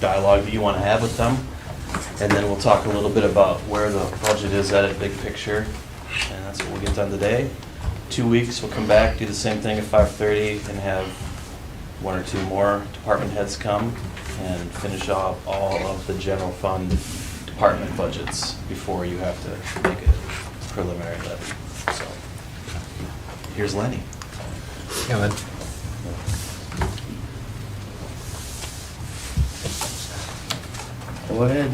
dialogue that you want to have with them. And then we'll talk a little bit about where the budget is at a big picture. And that's what we'll get done today. 2 weeks, we'll come back, do the same thing at 5:30, and have one or two more department heads come and finish off all of the general fund department budgets before you have to make a preliminary levy. So, here's Lenny. Yeah, man. Go ahead.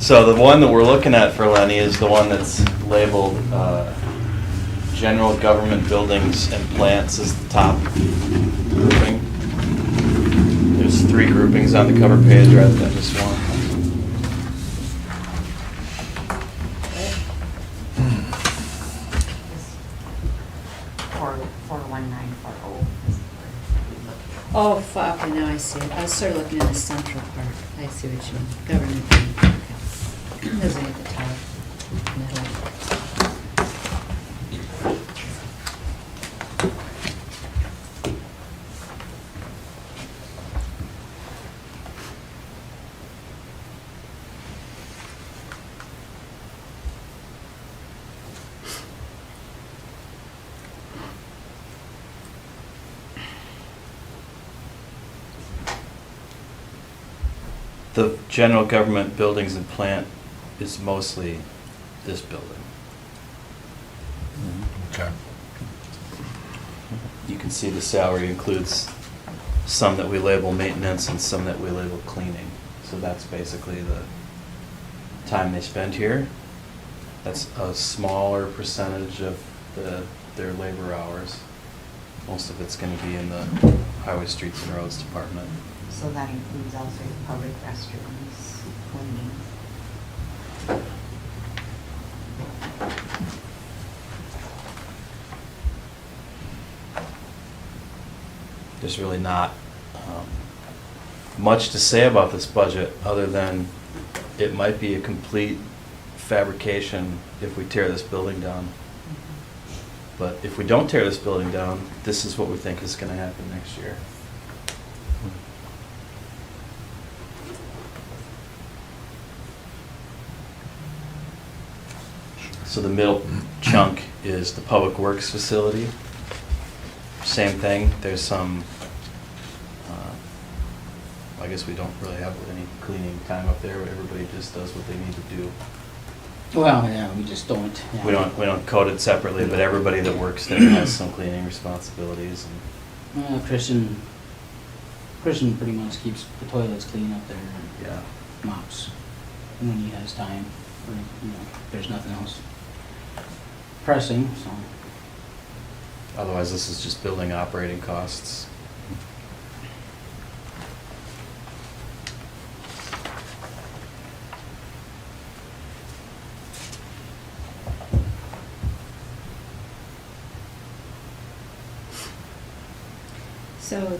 So the one that we're looking at for Lenny is the one that's labeled General Government Buildings and Plants is the top grouping. There's 3 groupings on the cover page rather than just one. Four 1940. Oh, fuck, okay, now I see it. I was sort of looking at the central part. I see what you mean. Government. Okay. Those are at the top. Middle. The general government buildings and plant is mostly this building. Okay. You can see the salary includes some that we label maintenance and some that we label cleaning. So that's basically the time they spend here. That's a smaller percentage of their labor hours. Most of it's gonna be in the highway, streets and roads department. So that includes also the public restrooms, cleaning. There's really not much to say about this budget, other than it might be a complete fabrication if we tear this building down. But if we don't tear this building down, this is what we think is gonna happen next year. So the middle chunk is the Public Works facility. Same thing, there's some, I guess we don't really have any cleaning time up there, but everybody just does what they need to do. Well, yeah, we just don't. Yeah. We don't code it separately, but everybody that works there has some cleaning responsibilities. And Christian pretty much keeps the toilets clean up there and yeah, mops when he has time, or, there's nothing else pressing, so. otherwise this is just building operating costs. So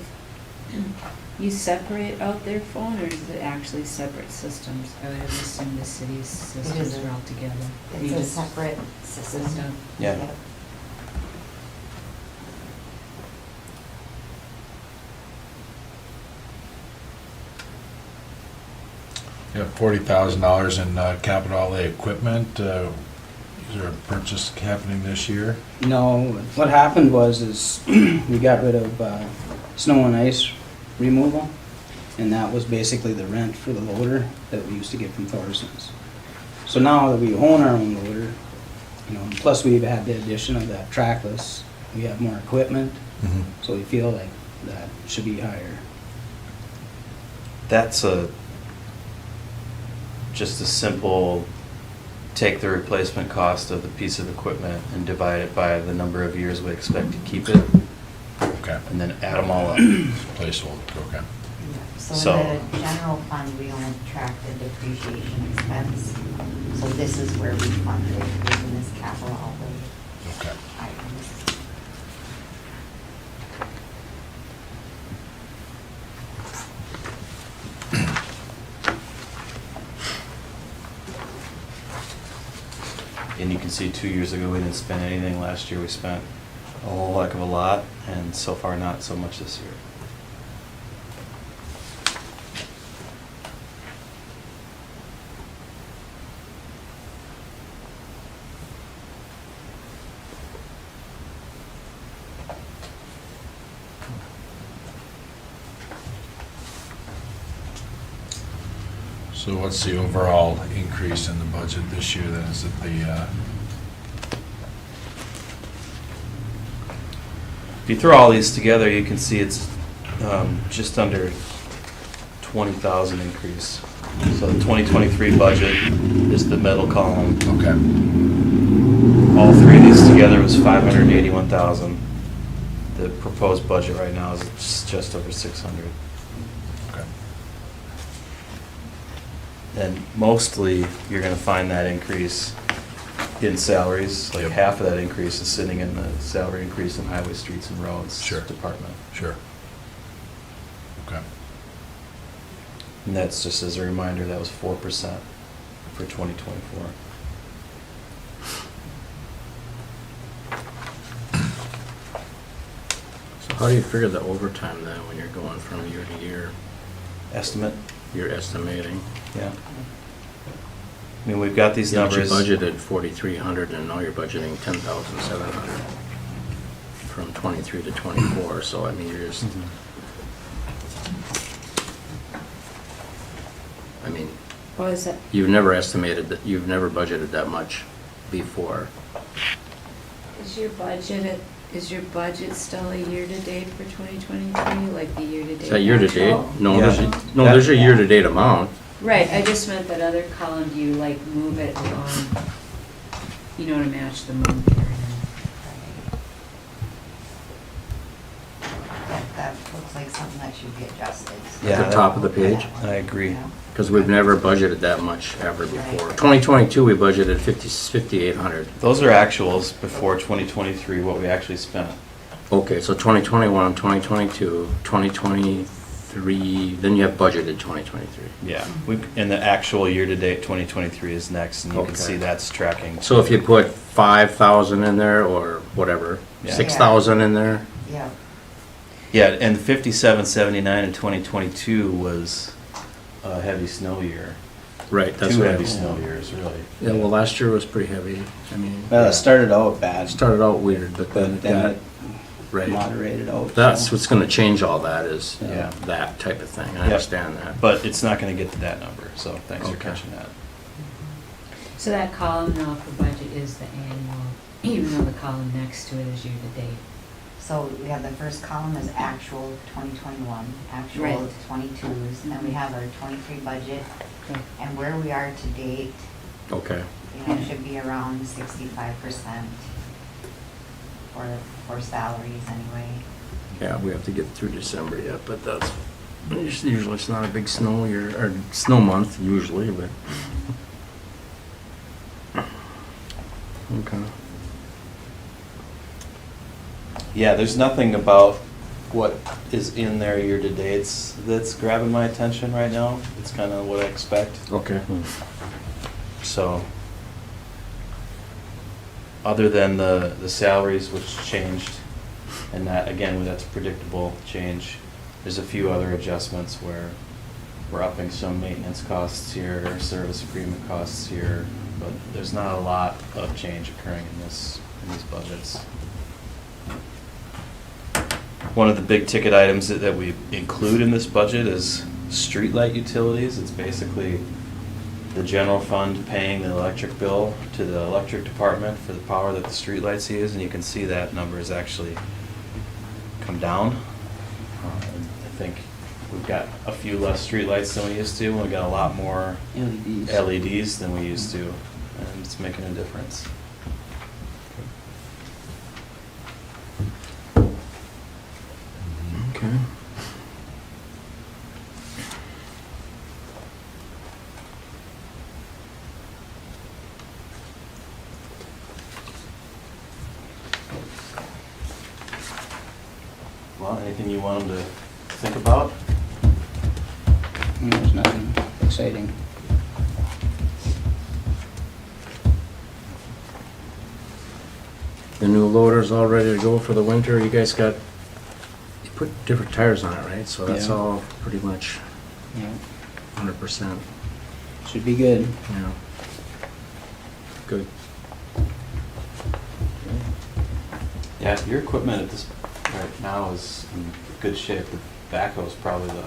you separate out their phone, or is it actually separate systems? I would have assumed the city's systems a- are all together. It's You a just- separate system. Yeah. Yep. You have $40,000 in capital outlay equipment. Is there a purchase happening this year? No, what happened is we got rid of snow and ice removal, and that was basically the rent for the loader that we used to get from Thorson's. So now that we own our own loader, plus we've had the addition of that trackless, we have more equipment, so we feel like that should be higher. That's just a simple, take the replacement cost of the piece of equipment and divide it by the number of years we expect to keep it, Okay. and then add them all up. Placeholder, okay. So- In the general fund, we only track the depreciation expense. So this is where we fund it, using this capital outlay Okay. items. And you can see 2 years ago, we didn't spend anything. Last year, we spent a whole heck of a lot, and so far, not so much this year. So what's the overall increase in the budget this year then? Is it the, If you throw all these together, you can see it's just under 20,000 increase. So the 2023 budget is the middle column. okay, All three of these together was 581,000. The proposed budget right now is just over 600. okay. And mostly, you're gonna find that increase in salaries. Like Yep. half of that increase is sitting in the salary increase in highway, streets, and roads Sure. department. Sure. Okay. And that's just as a reminder, that was 4% for 2024. So how do you figure the overtime then when you're going from year to year? Estimate, You're estimating. yeah. I mean, we've got these Yeah, but numbers. You budgeted 4,300 and now you're budgeting 10,700 from 23 to 24, so I mean, you're just, Mhm. I mean, What is it? you've never estimated that, you've never budgeted that much before. Is your budget still a year-to-date for 2023, like the year-to-date? Is that year-to-date? actual? No, Yeah. there's a year-to-date amount. Right, I just meant that other column, do you like move it along, you know, to match the month here That looks like something that should be adjusted. Yeah, At the top of the page. I agree. Yeah. Because we've never budgeted that much ever before. 2022, we budgeted 5,800. Those are actuals before 2023, what we actually spent. Okay, so 2021, 2022, 2023, then you have budgeted 2023. Yeah, and the actual year-to-date 2023 is next, and you can Okay. see that's tracking. So if you put 5,000 in there or whatever, Yeah. 6,000 in there, Yeah, Yeah, and 5779 in 2022 was a heavy snow year. right, that's Two what heavy I snow years, really. Yeah, well, last year was pretty heavy. I mean, Well, it started out bad, it started out weird, but then but then it right. moderated out. That's so- what's gonna change all that is Yeah. that type of thing. I Yep. understand that. But it's not gonna get to that number, so thanks for Okay. catching that. then? So that column now for budget is the annual, even though the column next to it is year-to-date. so we have the first column is actual 2021, actual Right. 22s, and then we have our 23 budget, Okay. and where we are to date, Okay, you know, should be around 65% for salaries anyway. yeah, we have to get through December yet, but that's, usually it's not a big snow year, or snow month usually, but. Okay. Yeah, there's nothing about what is in there year-to-dates that's grabbing my attention right now. It's kind of what I expect. Okay. So, other than the salaries which changed, and that, again, that's a predictable change, there's a few other adjustments where we're upping some maintenance costs here, or service agreement costs here, but there's not a lot of change occurring in these budgets. One of the big ticket items that we include in this budget is streetlight utilities. It's basically the general fund paying the electric bill to the electric department for the power that the streetlights use, and you can see that number has actually come down. I think we've got a few less streetlights than we used to, and we've got a lot more LEDs. LEDs than we used to, and it's making a difference. Okay. Well, anything you want them to think about? There's nothing exciting. The new loader's all ready to go for the winter. You guys got, you put different tires on it, right? So that's Yeah. all pretty much Yeah, 100%. should be good. Yeah. Good. Yeah, your equipment at this right now is in good shape. The backhoe's probably the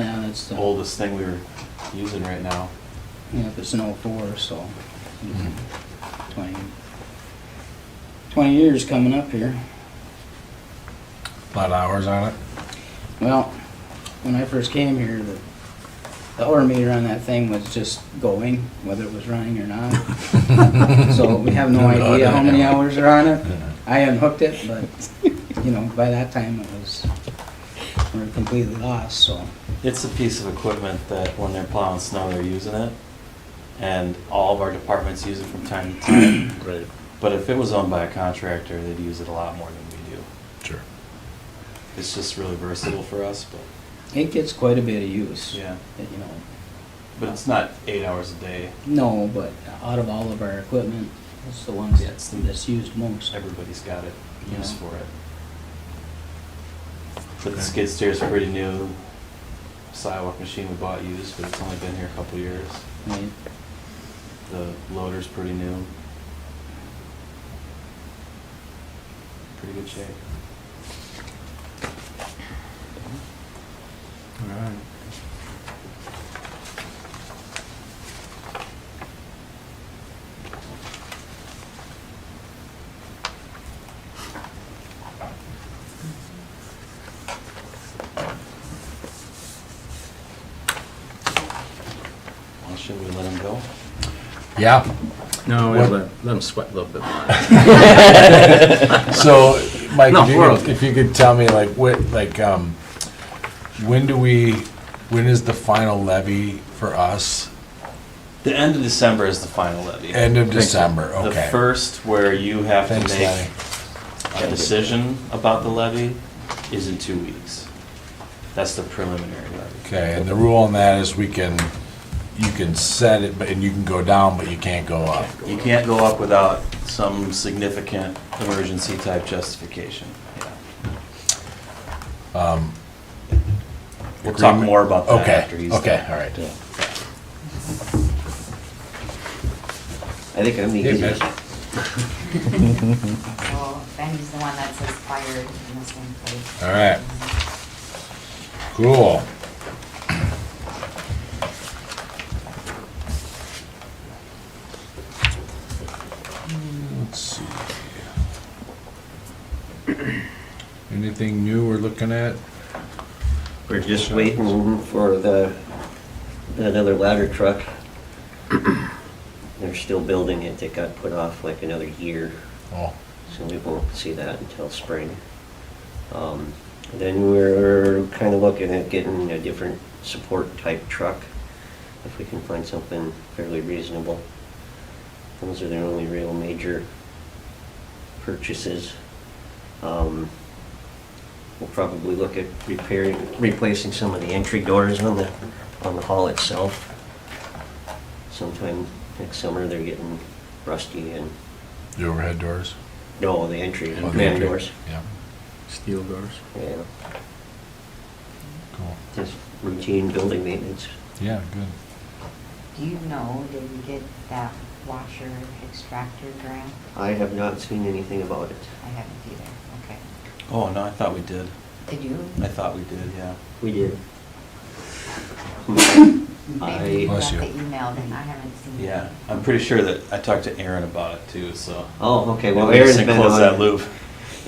Yeah, that's the. oldest thing we were using right now? You know, if it's an 04, so 20 years coming up here. A lot of hours on it? Well, when I first came here, the hour meter on that thing was just going, whether it was running or not. So we have no idea how many hours are on it. I unhooked it, but, you know, by that time we were completely lost, so. It's a piece of equipment that when they're plowing snow, they're using it. And all of our departments use it from time to time. Right. But if it was owned by a contractor, they'd use it a lot more than we do. Sure. It's just really versatile for us, but, It gets quite a bit of use. yeah. You know, But it's not 8 hours a day. no, but out of all of our equipment, it's the ones Yeah, it's the- that's used most. Everybody's got it, Yeah. use for it. But the skid steer's pretty new. Sidewalk machine we bought used, but it's only been here a couple years. Right. The loader's pretty new. Pretty good shape. Alright. Well, should we let him go? Yeah. No, What- let them sweat a little bit more. So, Mike, No, if you we're could- okay. if you could tell me, like, when is the final levy for us? The end of December is the final levy. End of Thanks. December, The okay. first where you have to Thanks, Lenny. make a decision about the levy is in 2 weeks. That's the preliminary levy. Okay, and the rule on that is you can set it, and you can go down, but you can't go up. You can't go up without some significant emergency type justification. Yeah. We'll talk Agreement? more about that Okay, after he's done. okay, all right. I think I'm the Hey, easiest. Mitch. So Benny's the one that says fired in the same place. All right. Cool. Let's see. Anything new we're looking at? We're just waiting for another ladder truck. They're still building it. It got put off like another year, Oh, so we won't see that until spring. Then we're kind of looking at getting a different support type truck, if we can find something fairly reasonable. Those are the only real major purchases. We'll probably look at replacing some of the entry doors on the hall itself. Sometime next summer, they're getting rusty and, the overhead doors? no, the entry, Oh, the man entry. doors. Yeah, Steel doors. Yeah, cool. just routine building maintenance. Yeah, good. Do you know, did we get that washer extractor grant? I have not seen anything about it. I haven't either, okay. Oh, no, I thought we did. Did you? I thought we did, yeah. We did. Maybe you got Bless you. the email, then I haven't seen it. Yeah, I'm pretty sure that I talked to Aaron about it too, so. Oh, okay, well, Maybe we Aaron's just been close that on, loop.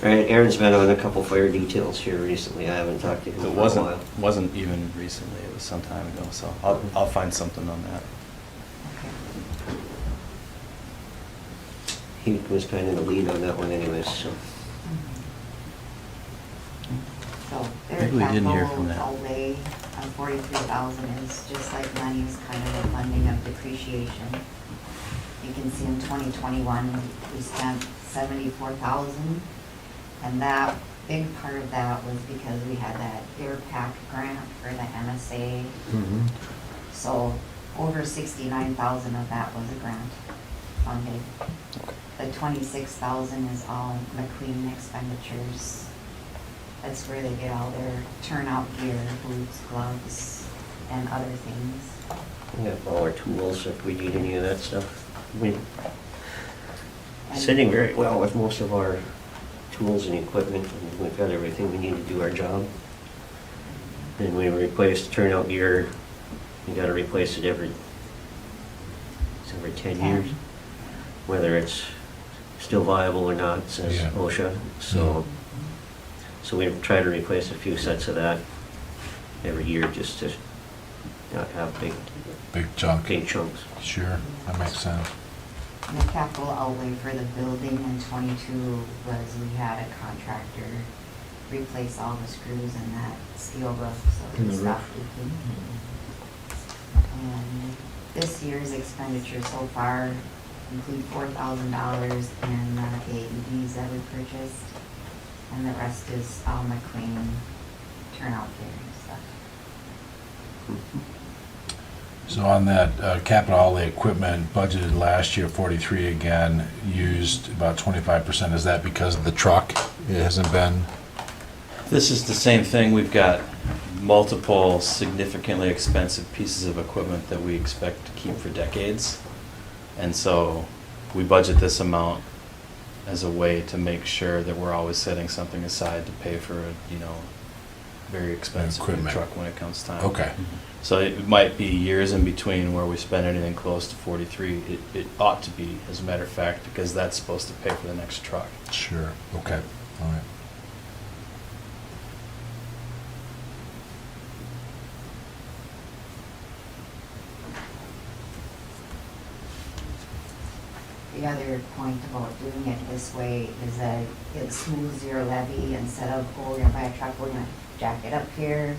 right, Aaron's been on a couple fire details here recently. I haven't talked to him It for a while. wasn't even recently, it was some time ago, so I'll find something on that. Okay. He was kind of the lead on that one anyways, so. So their Maybe we didn't hear capital from that. outlay of 43,000 is just like money's kind of the funding of depreciation. You can see in 2021, we spent 74,000, and that, big part of that was because we had that air pack grant for the MSA. So over 69,000 of that was a grant funded. The 26,000 is all McQueen expenditures. That's where they get all their turnout gear, boots, gloves, and other things. We have all our tools if we need any of that stuff. We're And- sitting very well with most of our tools and equipment, and we've got everything we need to do our job. And we replaced turnout gear you gotta replace it every 10 10. years, whether it's still viable or not, says Yeah. OSHA. So we try to replace a few sets of that every year just to not have big chunk. chunks. Sure, that makes sense. And the capital outlay for the building in '22 was we had a contractor replace all the screws in that steel roof, so In it the stopped roof. leaking. And this year's expenditure so far include $4,000 in AEDs that we purchased, and the rest is all McLean turnout gear and stuff. So on that capital outlay equipment budgeted last year, 43 again, used about 25%. Is that because of the truck? It hasn't been, This is the same thing. We've got multiple significantly expensive pieces of equipment that we expect to keep for decades. And so we budget this amount as a way to make sure that we're always setting something aside to pay for a, very expensive new Equipment. truck when it comes time. okay, So it might be years in between where we spend anything close to 43. It ought to be, as a matter of fact, because that's supposed to pay for the next truck. sure, okay, all right. The other point about doing it this way is that it smooths your levy. Instead of, oh, we're gonna buy a truck, we're gonna jack it up here,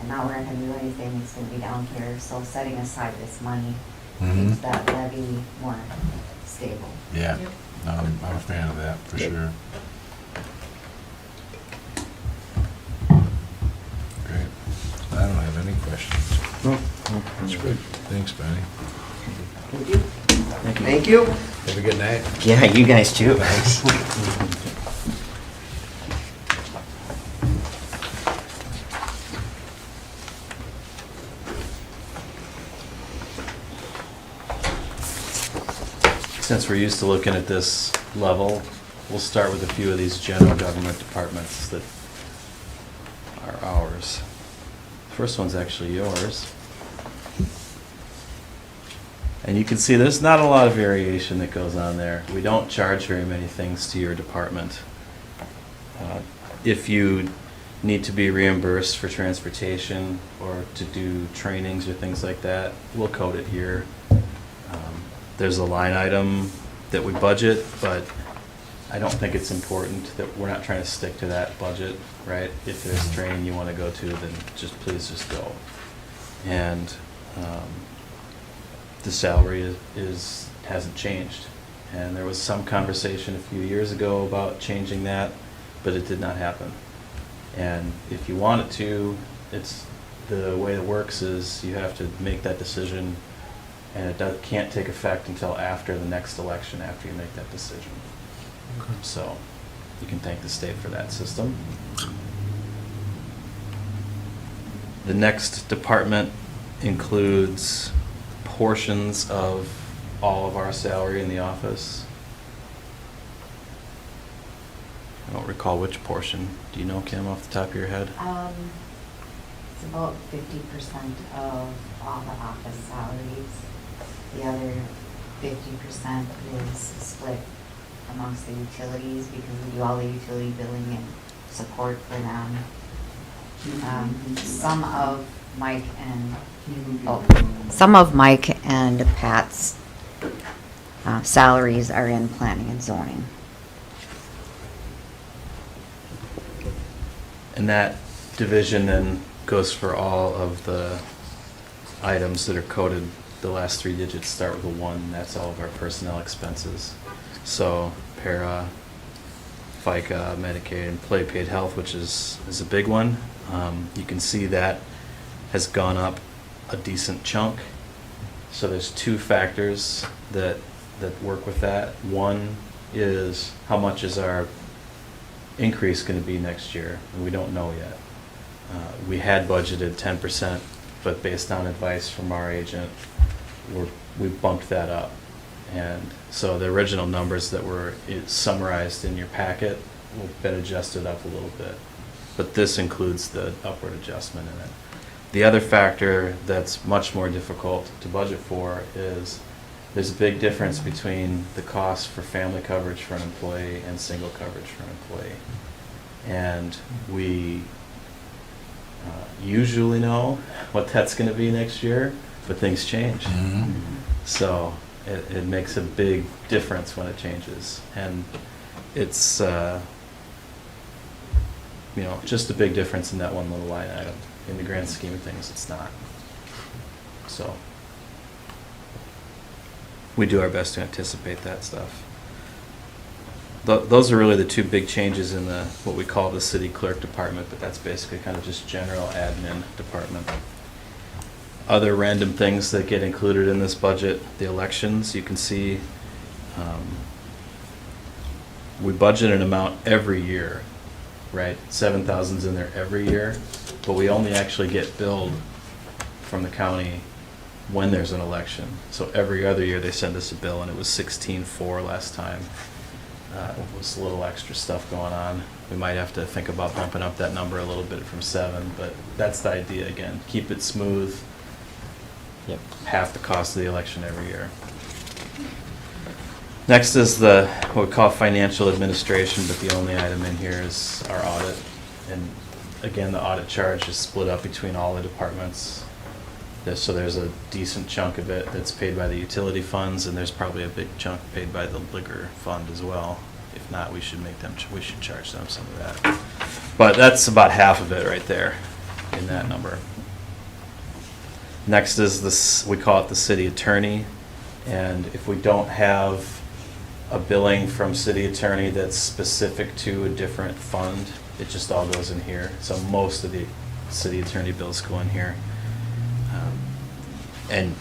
and now we're not gonna do anything, it's gonna be down here. So setting aside this money Mhm. keeps that levy more stable. Yeah, Yep. no, I'm a fan of that, for Yep. sure. Great. I don't have any questions. That's good. Thanks, Benny. Thank you. Thank you. Have a good night. Yeah, you guys too. Since we're used to looking at this level, we'll start with a few of these general government departments that are ours. First one's actually yours. And you can see there's not a lot of variation that goes on there. We don't charge very many things to your department. If you need to be reimbursed for transportation or to do trainings or things like that, we'll code it here. There's a line item that we budget, but I don't think it's important that we're not trying to stick to that budget, right? If there's training you want to go to, then please just go. And the salary hasn't changed. And there was some conversation a few years ago about changing that, but it did not happen. And if you want it to, the way it works is you have to make that decision, and it can't take effect until after the next election, after you make that decision. So you can thank the state for that system. The next department includes portions of all of our salary in the office. I don't recall which portion. Do you know, Kim, off the top of your head? It's about 50% of all the office salaries. The other 50% is split amongst the utilities because we do all the utility billing and support for them. Some of Mike and Pat's salaries are in planning and zoning. And that division then goes for all of the items that are coded. The last three digits start with a 1. That's all of our personnel expenses. So para, FICA, Medicaid, and employee paid health, which is a big one. You can see that has gone up a decent chunk. So there's two factors that work with that. One is how much is our increase going to be next year, and we don't know yet. We had budgeted 10%, but based on advice from our agent, we bumped that up. And so the original numbers that were summarized in your packet have been adjusted up a little bit. But this includes the upward adjustment in it. The other factor that's much more difficult to budget for is there's a big difference between the cost for family coverage for an employee and single coverage for an employee. And we usually know what that's going to be next year, but things change. So it makes a big difference when it changes. And it's, just a big difference in that one little line item. In the grand scheme of things, it's not. So we do our best to anticipate that stuff. Those are really the two big changes in what we call the city clerk department, but that's basically kind of just general admin department. Other random things that get included in this budget, the elections, you can see we budget an amount every year, right? 7,000's in there every year, but we only actually get billed from the county when there's an election. So every other year they send us a bill, and it was 16.4 last time. It was a little extra stuff going on. We might have to think about bumping up that number a little bit from 7, but that's the idea again. Keep it smooth. Yep. Half the cost of the election every year. Next is what we call financial administration, but the only item in here is our audit. And again, the audit charge is split up between all the departments. So there's a decent chunk of it that's paid by the utility funds, and there's probably a big chunk paid by the liquor fund as well. If not, we should charge them some of that. But that's about half of it right there in that number. Next is this, we call it the city attorney. And if we don't have a billing from city attorney that's specific to a different fund, it just all goes in here. So most of the city attorney bills go in here. And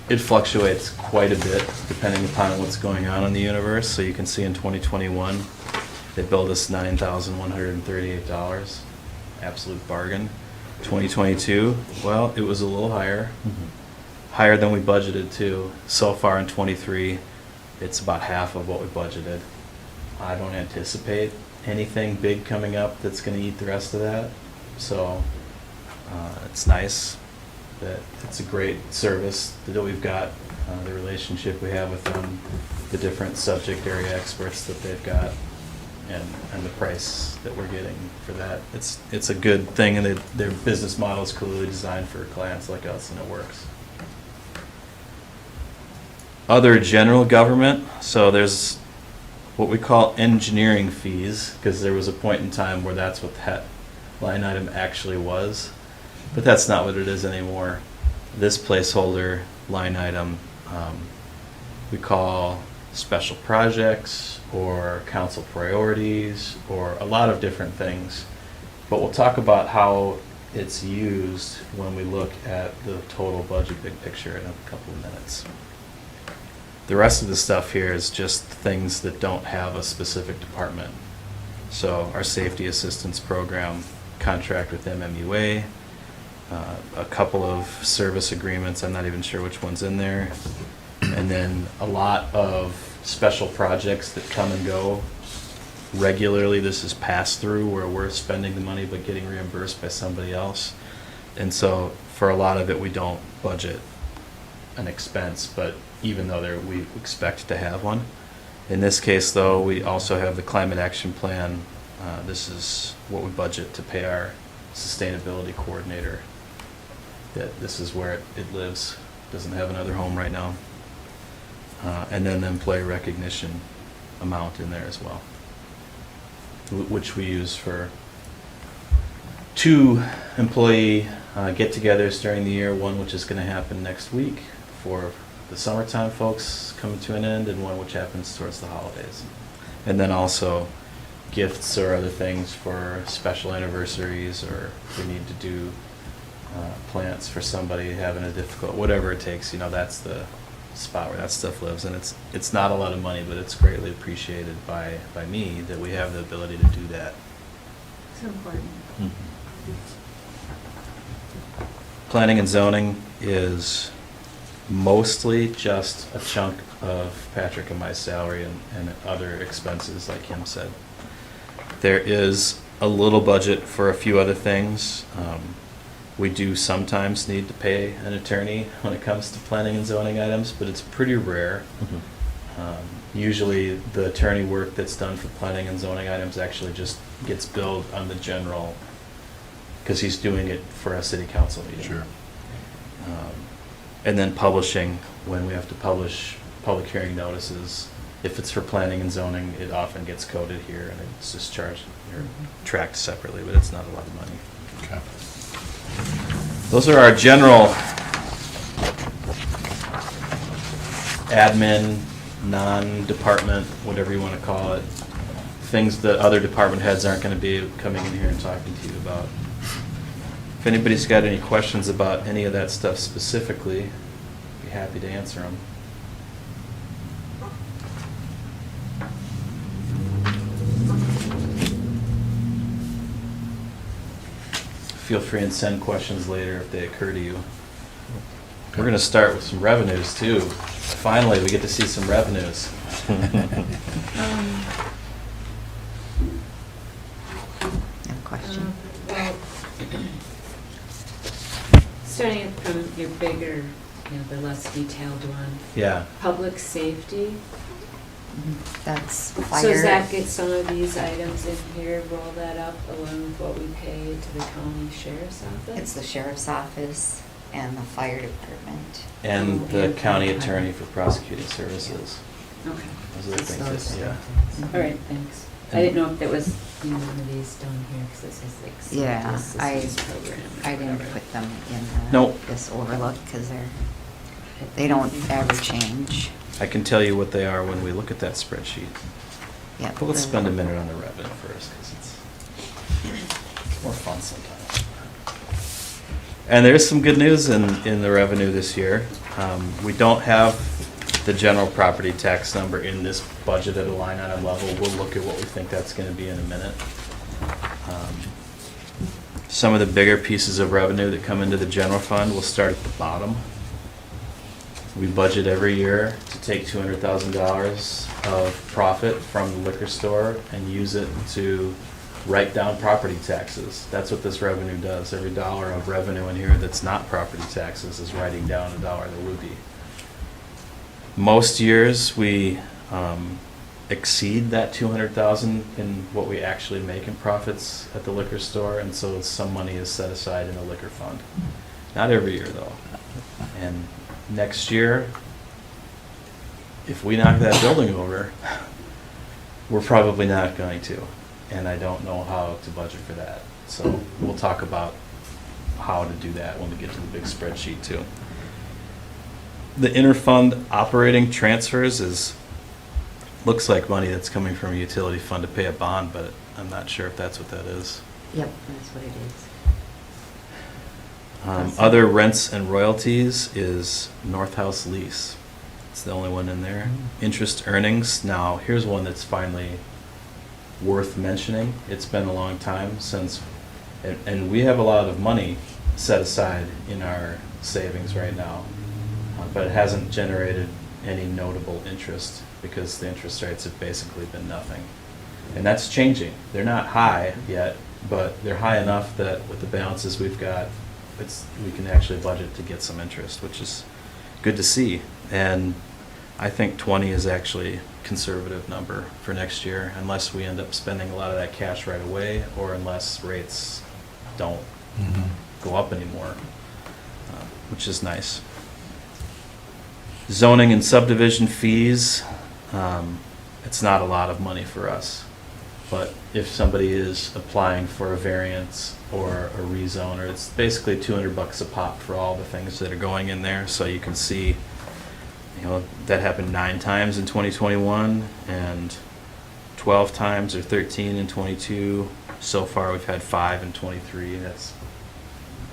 it fluctuates quite a bit depending upon what's going on in the universe. So you can see in 2021, they billed us $9,138, absolute bargain. 2022, well, it was a little higher, higher than we budgeted too. So far in 23, it's about half of what we budgeted. I don't anticipate anything big coming up that's going to eat the rest of that. So it's nice that it's a great service that we've got, the relationship we have with them, the different subject area experts that they've got, and the price that we're getting for that. It's a good thing, and their business model is clearly designed for clients like us, and it works. Other general government, so there's what we call engineering fees, because there was a point in time where that's what that line item actually was. But that's not what it is anymore. This placeholder line item we call special projects or council priorities or a lot of different things. But we'll talk about how it's used when we look at the total budget big picture in a couple of minutes. The rest of the stuff here is just things that don't have a specific department. So our safety assistance program contract with MMUA, a couple of service agreements, I'm not even sure which one's in there, and then a lot of special projects that come and go regularly. This is pass through where we're spending the money but getting reimbursed by somebody else. And so for a lot of it, we don't budget an expense, but even though we expect to have one. In this case, though, we also have the climate action plan. This is what we budget to pay our sustainability coordinator. That this is where it lives. Doesn't have another home right now. And then the employee recognition amount in there as well, which we use for 2 employee get-togethers during the year. One which is going to happen next week for the summertime folks coming to an end, and one which happens towards the holidays. And then also gifts or other things for special anniversaries, or if we need to do plants for somebody having a difficult, whatever it takes, that's the spot where that stuff lives. And it's not a lot of money, but it's greatly appreciated by me that we have the ability to do that. So important. Planning and zoning is mostly just a chunk of Patrick and my salary and other expenses, like Kim said. There is a little budget for a few other things. We do sometimes need to pay an attorney when it comes to planning and zoning items, but it's pretty rare. Usually, the attorney work that's done for planning and zoning items actually just gets billed on the general, because he's doing it for a city council meeting. Sure. And then publishing, when we have to publish public hearing notices, if it's for planning and zoning, it often gets coded here, and it's just charged or tracked separately, but it's not a lot of money. Okay. Those are our general admin, non-department, whatever you want to call it, things that other department heads aren't going to be coming in here and talking to you about. If anybody's got any questions about any of that stuff specifically, I'd be happy to answer them. Feel free and send questions later if they occur to you. We're going to start with some revenues too. Finally, we get to see some revenues. No question. Well, starting from your bigger, the less detailed one, Yeah. public safety. That's So fire. does that get some of these items in here, roll that up along with what we pay to the county sheriff's office? It's the sheriff's office and the fire department. And the And county fire. attorney for prosecuting services. Okay, Those are the It's things those that, yeah. things. all right, thanks. I didn't know if there was one of these down here, because it says like. safety Yeah, assistance program or I didn't whatever. put them in Nope. this overlook because they don't ever change. I can tell you what they are when we look at that spreadsheet. Yeah. But let's spend a minute on the revenue first, because it's more fun sometimes. And there's some good news in the revenue this year. We don't have the general property tax number in this budget at a line item level. We'll look at what we think that's gonna be in a minute. Some of the bigger pieces of revenue that come into the general fund, we'll start at the bottom. We budget every year to take $200,000 of profit from the liquor store and use it to write down property taxes. That's what this revenue does. Every dollar of revenue in here that's not property taxes is writing down a dollar that would be. Most years, we exceed that 200,000 in what we actually make in profits at the liquor store, and so some money is set aside in the liquor fund. Not every year, though. And next year, if we knock that building over, we're probably not going to, and I don't know how to budget for that. So we'll talk about how to do that when we get to the big spreadsheet too. The interfund operating transfers looks like money that's coming from a utility fund to pay a bond, but I'm not sure if that's what that is. Yep, that's what it is. Other rents and royalties is North House lease. It's the only one in there. Interest earnings, now here's one that's finally worth mentioning. It's been a long time since, and we have a lot of money set aside in our savings right now, but it hasn't generated any notable interest because the interest rates have basically been nothing. And that's changing. They're not high yet, but they're high enough that with the balances we've got, we can actually budget to get some interest, which is good to see. And I think 20 is actually a conservative number for next year, unless we end up spending a lot of that cash right away, or unless rates don't go up anymore, which is nice. Zoning and subdivision fees, it's not a lot of money for us. But if somebody is applying for a variance or a rezone, or it's basically $200 a pop for all the things that are going in there. So you can see, that happened 9 times in 2021 and 12 times or 13 in 22. So far, we've had 5 in 23.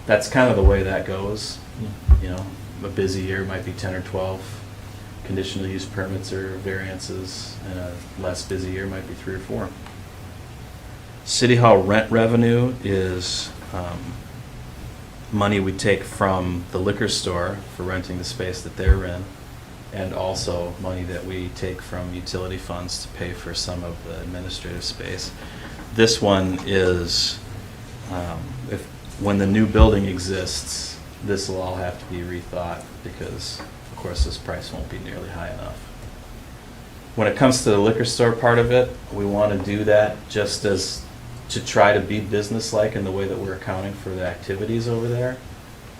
That's kind of the way that goes. A busy year might be 10 or 12 conditional use permits or variances, and a less busy year might be 3 or 4. City Hall rent revenue is money we take from the liquor store for renting the space that they're in, and also money that we take from utility funds to pay for some of the administrative space. This one is, if when the new building exists, this will all have to be rethought because, of course, this price won't be nearly high enough. When it comes to the liquor store part of it, we want to do that just as to try to be business-like in the way that we're accounting for the activities over there.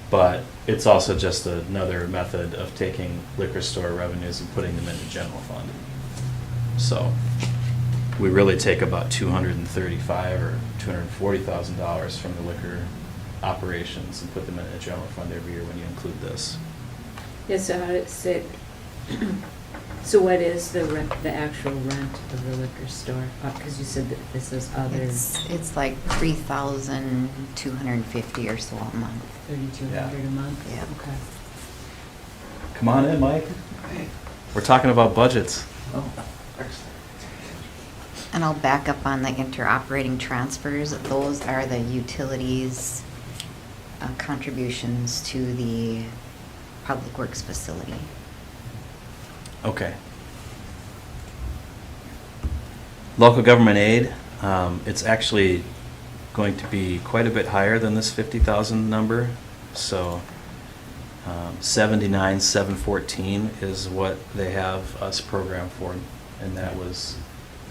But it's also just another method of taking liquor store revenues and putting them into general fund. So we really take about $235,000 or $240,000 from the liquor operations and put them in a general fund every year when you include this. Yeah, so how does it, so what is the rent, the actual rent of the liquor store? Because you said that this is other, It's like 3,250 or so a month. 3,200 a month? Yeah. Okay. Come on in, Mike. We're talking about budgets. And I'll back up on the interoperating transfers. Those are the utilities contributions to the public works facility. Okay. Local government aid, it's actually going to be quite a bit higher than this 50,000 number. So 79,714 is what they have us programmed for, and that was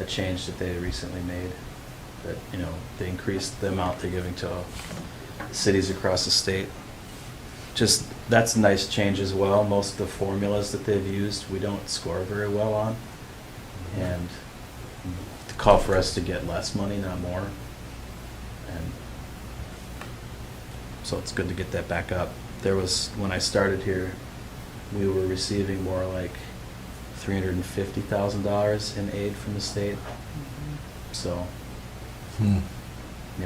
a change that they recently made. That, you know, they increased the amount they're giving to cities across the state. Just, that's a nice change as well. Most of the formulas that they've used, we don't score very well on. And to call for us to get less money, not more. And so it's good to get that back up. There was, when I started here, we were receiving more like $350,000 in aid from the state. So, you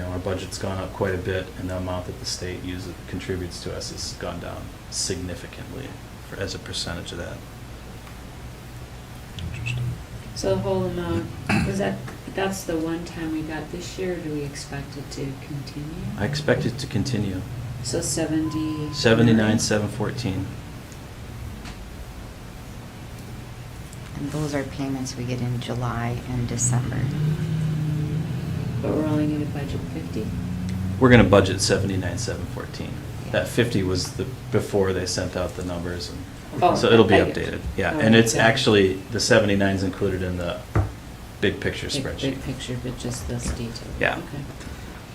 know, our budget's gone up quite a bit, and the amount that the state contributes to us has gone down significantly as a percentage of that. Interesting. So the whole amount, that's the one time we got this year, or do we expect it to continue? I expect it to continue. So 70. 79,714. And those are payments we get in July and December. But we're only going to budget 50? We're going to budget 79,714. Yeah. That 50 was before they sent out the numbers, and Oh, so it'll be I get you. updated. Yeah, Oh, and it's okay. actually, the 79 is included in the big picture spreadsheet. Big picture, but just this detail. Yeah. Okay.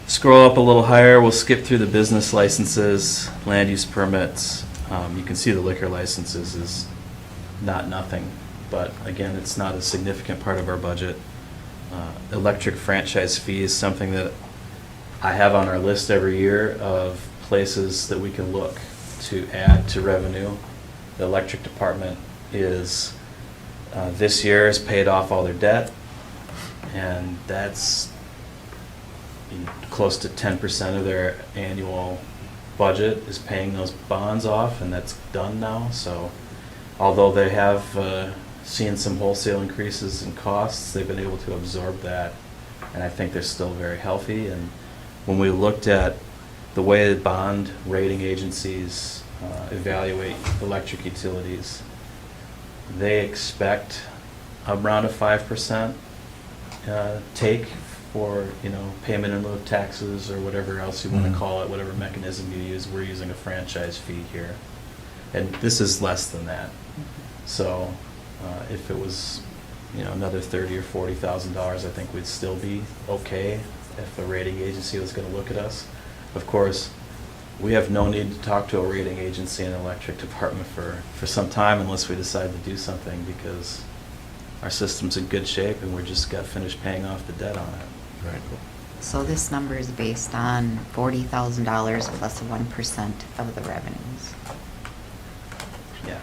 Scroll up a little higher, we'll skip through the business licenses, land use permits. You can see the liquor licenses is not nothing, but again, it's not a significant part of our budget. Electric franchise fees, something that I have on our list every year of places that we can look to add to revenue. The electric department is, this year has paid off all their debt, and that's close to 10% of their annual budget is paying those bonds off, and that's done now. So although they have seen some wholesale increases in costs, they've been able to absorb that, and I think they're still very healthy. And when we looked at the way that bond rating agencies evaluate electric utilities, they expect around a 5% take for, you know, payment in lieu of taxes or whatever else you want to call it, whatever mechanism you use. We're using a franchise fee here, and this is less than that. So if it was, you know, another $30,000 or $40,000, I think we'd still be okay if a rating agency was going to look at us. Of course, we have no need to talk to a rating agency in the electric department for some time unless we decide to do something, because our system's in good shape and we're just got finished paying off the debt on it. Right. So this number is based on $40,000 plus 1% of the revenues. Yeah.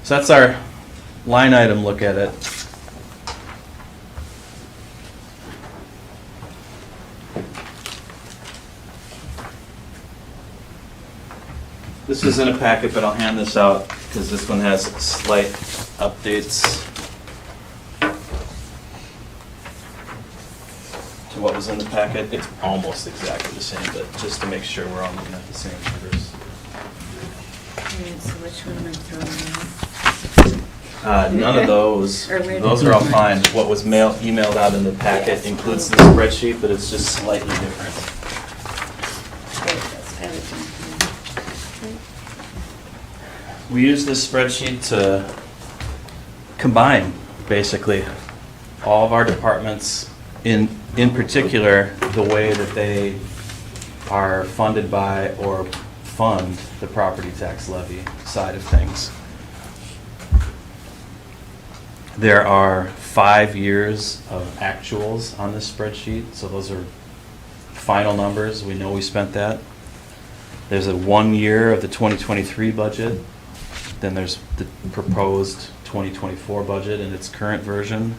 So that's our line item look at it. This is in a packet, but I'll hand this out because this one has slight updates to what was in the packet. It's almost exactly the same, but just to make sure we're all looking at the same numbers. Alright, so which one am I throwing out? None of those, Or where those did are all you- fine. What was emailed out in the packet includes the spreadsheet, but it's just slightly different. There it goes. I looked in. We use this spreadsheet to combine, basically, all of our departments, in particular, the way that they are funded by or fund the property tax levy side of things. There are 5 years of actuals on this spreadsheet, so those are final numbers. We know we spent that. There's a 1 year of the 2023 budget. Then there's the proposed 2024 budget in its current version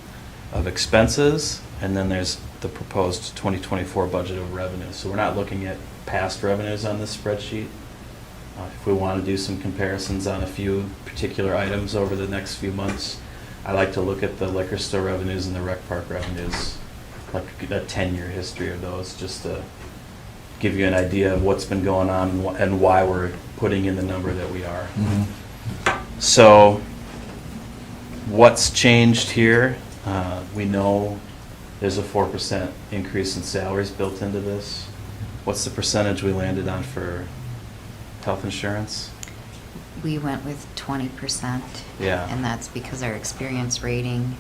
of expenses. And then there's the proposed 2024 budget of revenue. So we're not looking at past revenues on this spreadsheet. If we want to do some comparisons on a few particular items over the next few months, I like to look at the liquor store revenues and the rec park revenues, like a 10-year history of those, just to give you an idea of what's been going on and why we're putting in the number that we are. So what's changed here? We know there's a 4% increase in salaries built into this. What's the percentage we landed on for health insurance? We went with 20%. Yeah. And that's because our experience rating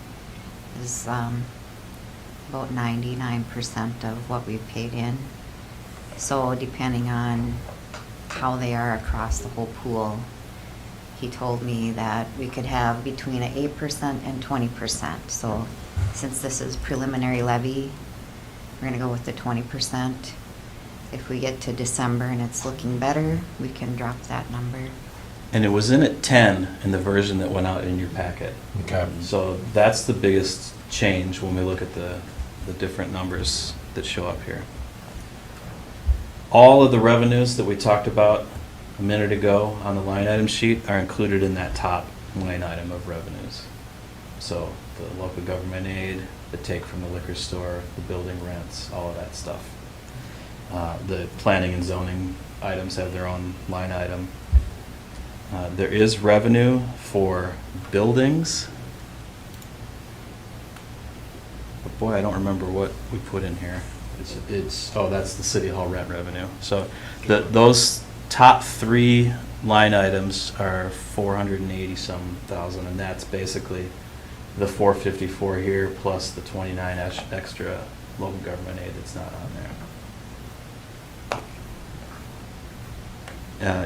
is about 99% of what we've paid in. So depending on how they are across the whole pool, he told me that we could have between an 8% and 20%. So since this is preliminary levy, we're gonna go with the 20%. If we get to December and it's looking better, we can drop that number. And it was in at 10 in the version that went out in your packet. Okay. So that's the biggest change when we look at the different numbers that show up here. All of the revenues that we talked about a minute ago on the line item sheet are included in that top line item of revenues. So the local government aid, the take from the liquor store, the building rents, all of that stuff. The planning and zoning items have their own line item. There is revenue for buildings. But boy, I don't remember what we put in here. Oh, that's the city hall rent revenue. So those top 3 line items are 480-some thousand, and that's basically the 454 here plus the 29 extra local government aid that's not on there.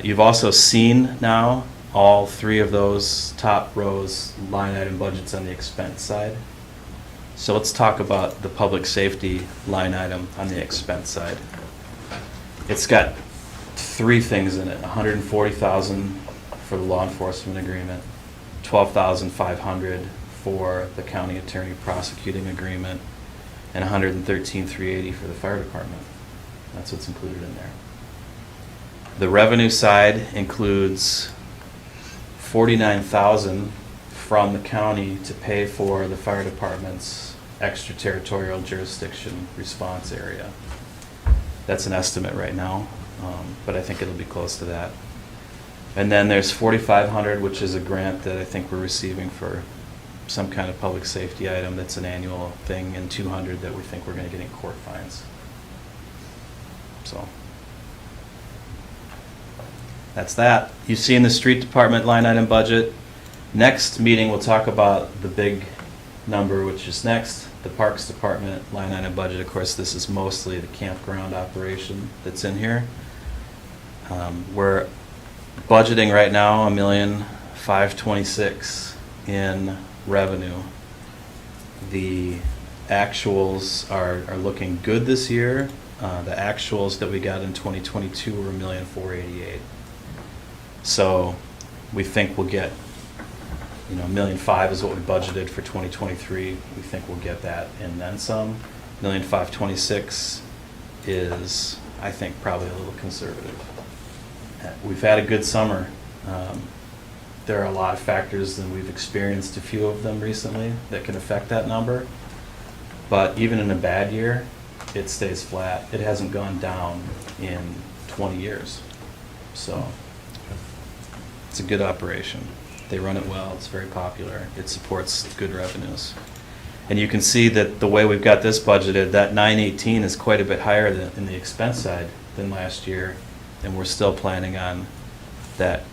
You've also seen now all 3 of those top rows line item budgets on the expense side. So let's talk about the public safety line item on the expense side. It's got 3 things in it: 140,000 for the law enforcement agreement, 12,500 for the county attorney prosecuting agreement, and 113,380 for the fire department. That's what's included in there. The revenue side includes 49,000 from the county to pay for the fire department's extraterritorial jurisdiction response area. That's an estimate right now, but I think it'll be close to that. And then there's 4,500, which is a grant that I think we're receiving for some kind of public safety item that's an annual thing, and 200 that we think we're going to get in court fines. So that's that. You've seen the street department line item budget. Next meeting, we'll talk about the big number, which is next, the parks department line item budget. Of course, this is mostly the campground operation that's in here. We're budgeting right now $1,526,000 in revenue. The actuals are looking good this year. The actuals that we got in 2022 were $1,488,000. So we think we'll get, $1,500,000 is what we budgeted for 2023. We think we'll get that and then some. $1,526,000 is, I think, probably a little conservative. We've had a good summer. There are a lot of factors, and we've experienced a few of them recently that can affect that number. But even in a bad year, it stays flat. It hasn't gone down in 20 years. So it's a good operation. They run it well, it's very popular, it supports good revenues. And you can see that the way we've got this budgeted, that 918 is quite a bit higher than, in the expense side than last year, and we're still planning on that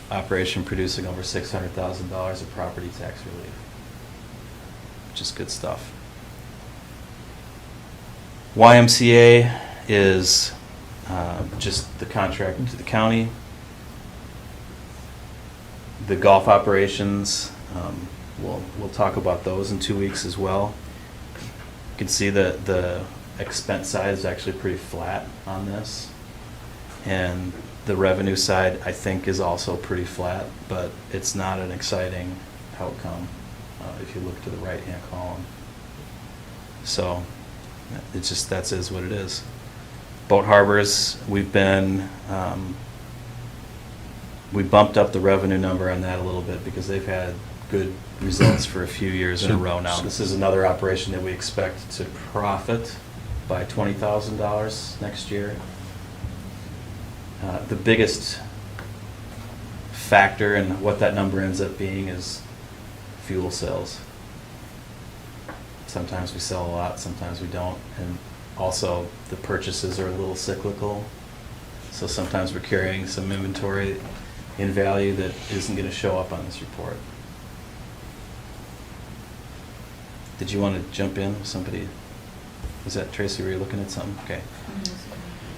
operation producing over $600,000 of property tax relief, which is good stuff. YMCA is just the contract to the county. The golf operations, we'll talk about those in 2 weeks as well. You can see that the expense side is actually pretty flat on this. And the revenue side, I think, is also pretty flat, but it's not an exciting outcome if you look to the right-hand column. So it's just, that is what it is. Boat harbors, we've been, we bumped up the revenue number on that a little bit because they've had good results for a few years in a row now. This is another operation that we expect to profit by $20,000 next year. The biggest factor in what that number ends up being is fuel sales. Sometimes we sell a lot, sometimes we don't, and also the purchases are a little cyclical. So sometimes we're carrying some inventory in value that isn't going to show up on this report. Did you want to jump in? Somebody, was that Tracy? Were you looking at something? Okay.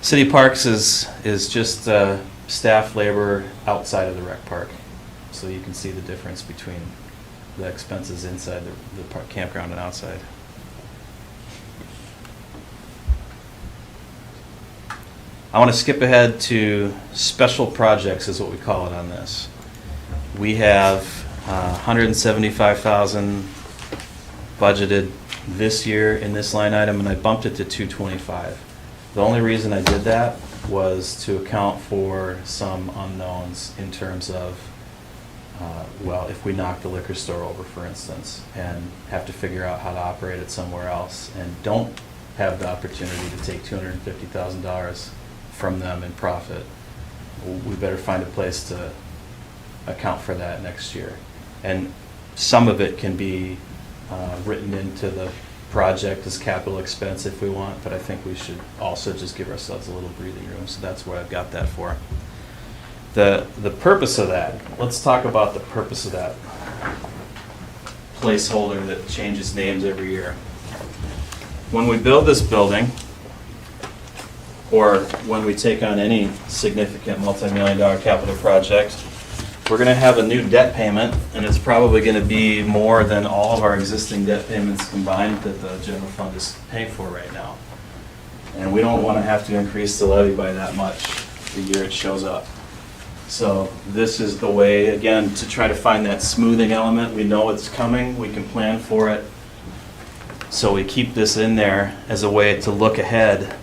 City Parks is just staff labor outside of the rec park. So you can see the difference between the expenses inside the park, campground and outside. I want to skip ahead to special projects is what we call it on this. We have $175,000 budgeted this year in this line item, and I bumped it to $225,000. The only reason I did that was to account for some unknowns in terms of, well, if we knock the liquor store over, for instance, and have to figure out how to operate it somewhere else, and don't have the opportunity to take $250,000 from them in profit, we better find a place to account for that next year. And some of it can be written into the project as capital expense if we want, but I think we should also just give ourselves a little breathing room, so that's what I've got that for. The purpose of that, let's talk about the purpose of that placeholder that changes names every year. When we build this building, or when we take on any significant multi-million-dollar capital project, we're going to have a new debt payment, and it's probably going to be more than all of our existing debt payments combined that the general fund is paying for right now. And we don't want to have to increase the levy by that much the year it shows up. So this is the way, again, to try to find that smoothing element. We know it's coming, we can plan for it. So we keep this in there as a way to look ahead.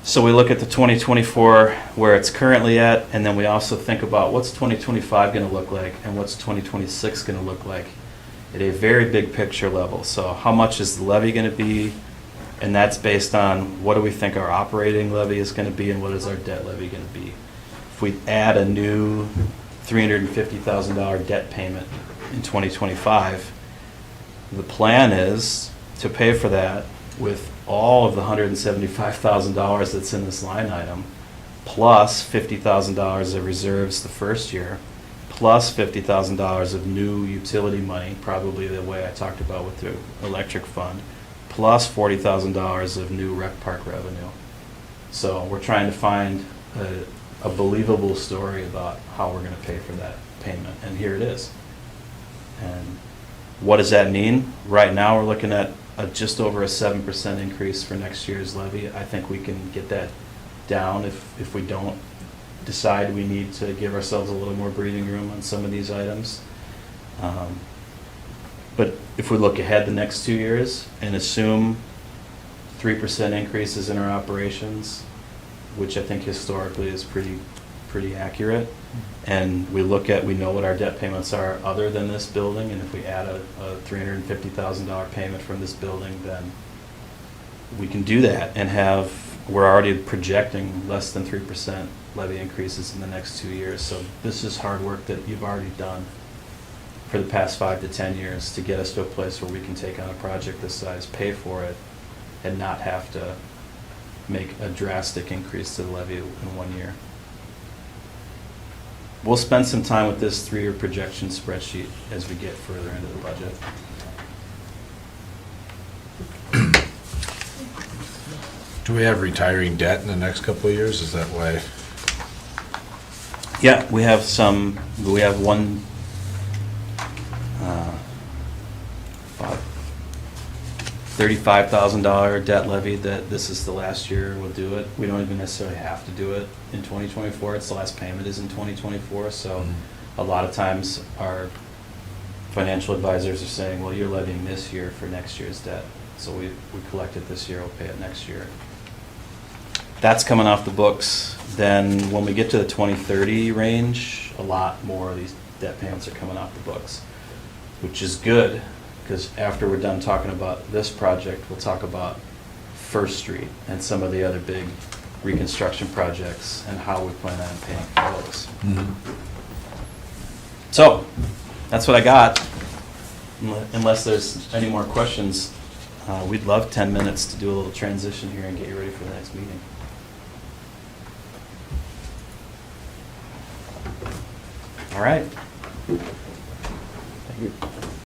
So we look at the 2024, where it's currently at, and then we also think about what's 2025 going to look like and what's 2026 going to look like at a very big picture level. So how much is the levy going to be? And that's based on what do we think our operating levy is going to be and what is our debt levy going to be. If we add a new $350,000 debt payment in 2025, the plan is to pay for that with all of the $175,000 that's in this line item, plus $50,000 of reserves the first year, plus $50,000 of new utility money, probably the way I talked about with the electric fund, plus $40,000 of new rec park revenue. So we're trying to find a believable story about how we're going to pay for that payment, and here it is. And what does that mean? Right now we're looking at just over a 7% increase for next year's levy. I think we can get that down if we don't decide we need to give ourselves a little more breathing room on some of these items. But if we look ahead the next 2 years and assume 3% increases in our operations, which I think historically is pretty accurate, and we know what our debt payments are other than this building, and if we add a $350,000 payment from this building, then we can do that and have we're already projecting less than 3% levy increases in the next 2 years. So this is hard work that you've already done for the past 5 to 10 years to get us to a place where we can take on a project this size, pay for it, and not have to make a drastic increase to the levy in 1 year. We'll spend some time with this 3-year projection spreadsheet as we get further into the budget. Do we have retiring debt in the next couple of years? Is that why? Yeah, we have one, about $35,000 debt levy that this is the last year we'll do it. We don't even necessarily have to do it in 2024. It's the last payment is in 2024, so a lot of times our financial advisors are saying, well, you're levying this year for next year's debt. So we collect it this year, we'll pay it next year. That's coming off the books. Then when we get to the 2030 range, a lot more of these debt payments are coming off the books, which is good, because after we're done talking about this project, we'll talk about First Street and some of the other big reconstruction projects and how we plan on paying for those. So, that's what I got. Unless there's any more questions, we'd love 10 minutes to do a little transition here and get you ready for the next meeting. All right. Thank you.